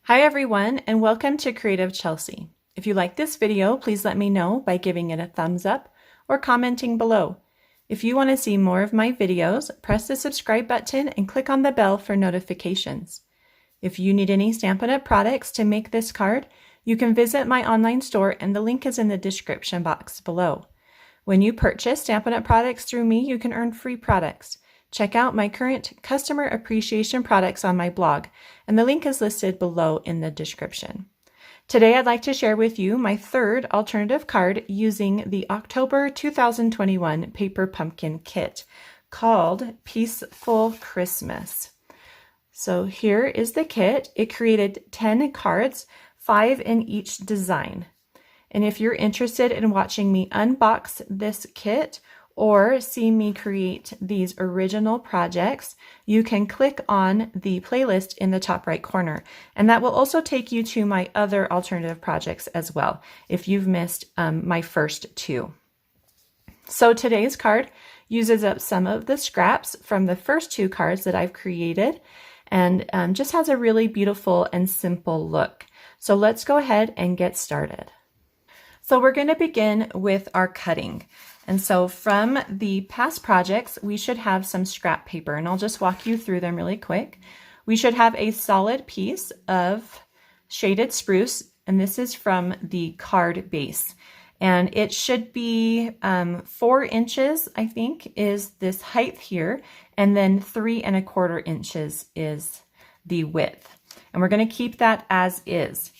Hi everyone, and welcome to Creative Chelsey. If you like this video, please let me know by giving it a thumbs up or commenting below. If you want to see more of my videos, press the subscribe button and click on the bell for notifications. If you need any Stampin' Up! Products to make this card, you can visit my online store and the link is in the description box below. When you purchase Stampin' Up! Products through me, you can earn free products. Check out my current customer appreciation products on my blog, and the link is listed below in the description. Today I'd like to share with you my third alternative card using the October 2021 Paper Pumpkin Kit called Peaceful Christmas. So here is the kit. It created 10 cards, 5 in each design. And if you're interested in watching me unbox this kit or see me create these original projects, you can click on the playlist in the top right corner. And that will also take you to my other alternative projects as well, if you've missed my first two. So today's card uses up some of the scraps from the first two cards that I've created and just has a really beautiful and simple look. So let's go ahead and get started. So we're going to begin with our cutting. And so from the past projects, we should have some scrap paper, and I'll just walk you through them really quick. We should have a solid piece of shaded spruce, and this is from the Cardbase. And it should be 4 inches, I think, is this height here, and then 3 1/4 inches is the width. And we're going to keep that as is.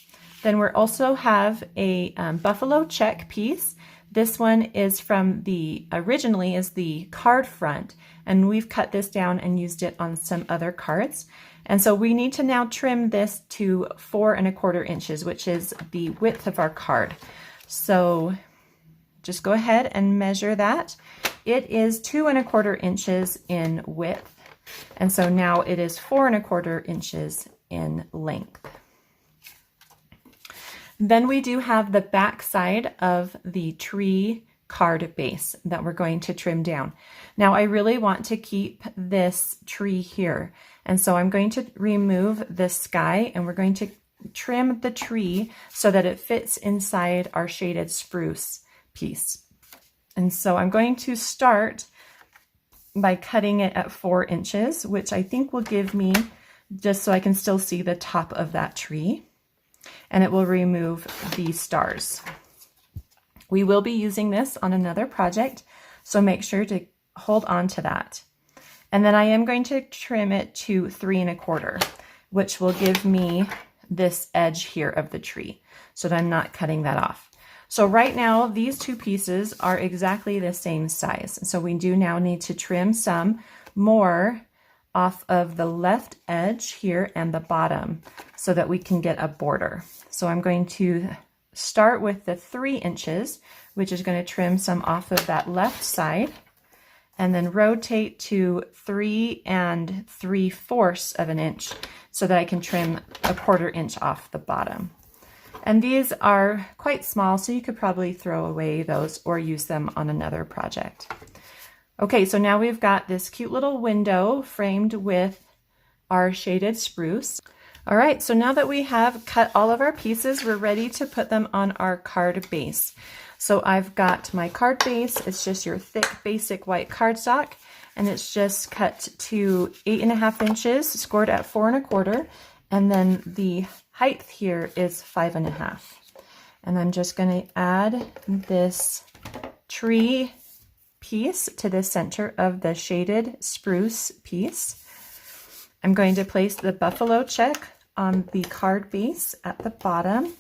Then we also have a buffalo check piece. This one is from originally is the card front, and we've cut this down and used it on some other cards. And so we need to now trim this to 4 1/4 inches, which is the width of our card. So just go ahead and measure that. It is 2 1/4 inches in width. And so now it is 4 1/4 inches in length. Then we do have the back side of the tree card base that we're going to trim down. Now I really want to keep this tree here, and so I'm going to remove the sky and we're going to trim the tree so that it fits inside our shaded spruce piece. And so I'm going to start by cutting it at 4 inches, which I think will give me, just so I can still see the top of that tree. And it will remove the stars. We will be using this on another project, so make sure to hold on to that. And then I am going to trim it to 3 1/4, which will give me this edge here of the tree, so that I'm not cutting that off. So right now, these two pieces are exactly the same size. So we do now need to trim some more off of the left edge here and the bottom so that we can get a border. So I'm going to start with the 3 inches, which is going to trim some off of that left side, and then rotate to 3 3/4 of an inch so that I can trim 1/4 inch off the bottom. And these are quite small, so you could probably throw away those or use them on another project. Okay, so now we've got this cute little window framed with our shaded spruce. All right, so now that we have cut all of our pieces, we're ready to put them on our card base. So I've got my card base. It's just your thick basic white cardstock, and it's just cut to 8 1/2 inches, scored at 4 1/4, and then the height here is 5 1/2. And I'm just going to add this tree piece to the center of the shaded spruce piece. I'm going to place the buffalo check on the card base at the bottom.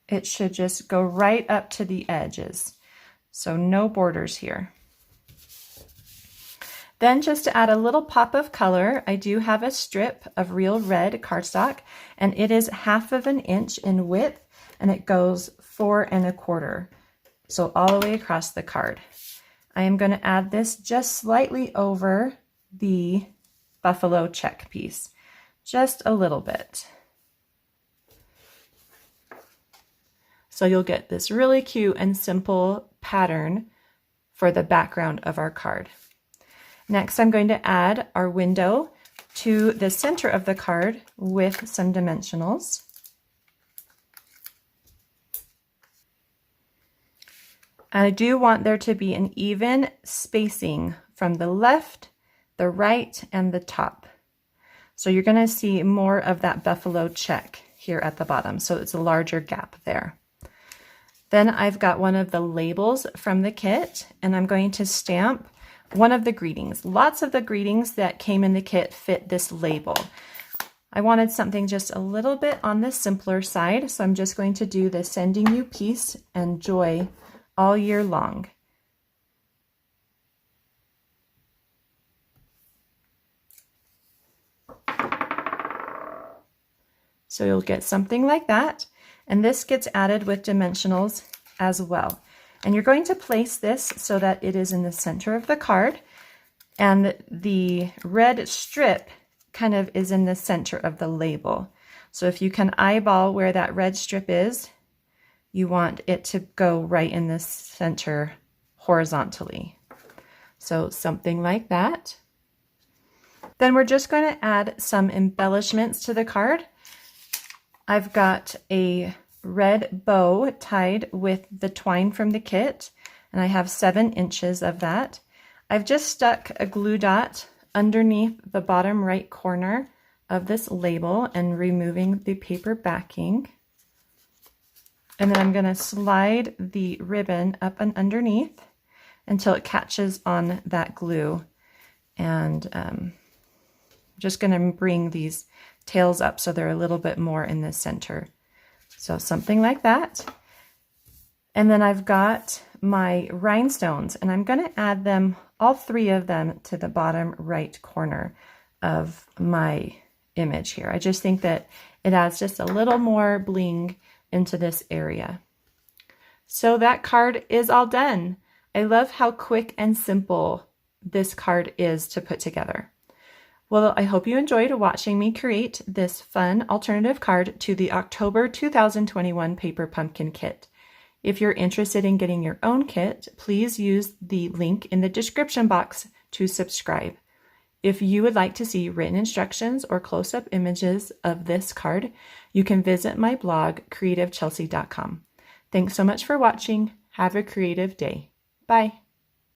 It should just go right up to the edges, so no borders here. Then just to add a little pop of color, I do have a strip of real red cardstock, and it is 1/2 inch in width, and it goes 4 1/4, so all the way across the card. I am going to add this just slightly over the buffalo check piece, just a little bit. So you'll get this really cute and simple pattern for the background of our card. Next, I'm going to add our window to the center of the card with some dimensionals. I do want there to be an even spacing from the left, the right, and the top. So you're going to see more of that buffalo check here at the bottom. So it's a larger gap there. Then I've got one of the labels from the kit, and I'm going to stamp one of the greetings. Lots of the greetings that came in the kit fit this label. I wanted something just a little bit on the simpler side, so I'm just going to do the sending you peace and joy all year long. So you'll get something like that, and this gets added with dimensionals as well. And you're going to place this so that it is in the center of the card, and the red strip kind of is in the center of the label. So if you can eyeball where that red strip is, you want it to go right in the center horizontally. So something like that. Then we're just going to add some embellishments to the card. I've got a red bow tied with the twine from the kit, and I have 7 inches of that. I've just stuck a glue dot underneath the bottom right corner of this label and removing the paper backing. And then I'm going to slide the ribbon up and underneath until it catches on that glue. And I'm just going to bring these tails up so they're a little bit more in the center. So something like that. And then I've got my rhinestones, and I'm going to add them, all 3 of them, to the bottom right corner of my image here. I just think that it adds just a little more bling into this area. So that card is all done. I love how quick and simple this card is to put together. Well, I hope you enjoyed watching me create this fun alternative card to the October 2021 Paper Pumpkin Kit. If you're interested in getting your own kit, please use the link in the description box to subscribe. If you would like to see written instructions or close-up images of this card, you can visit my blog, creativechelsey.com. Thanks so much for watching. Have a creative day. Bye.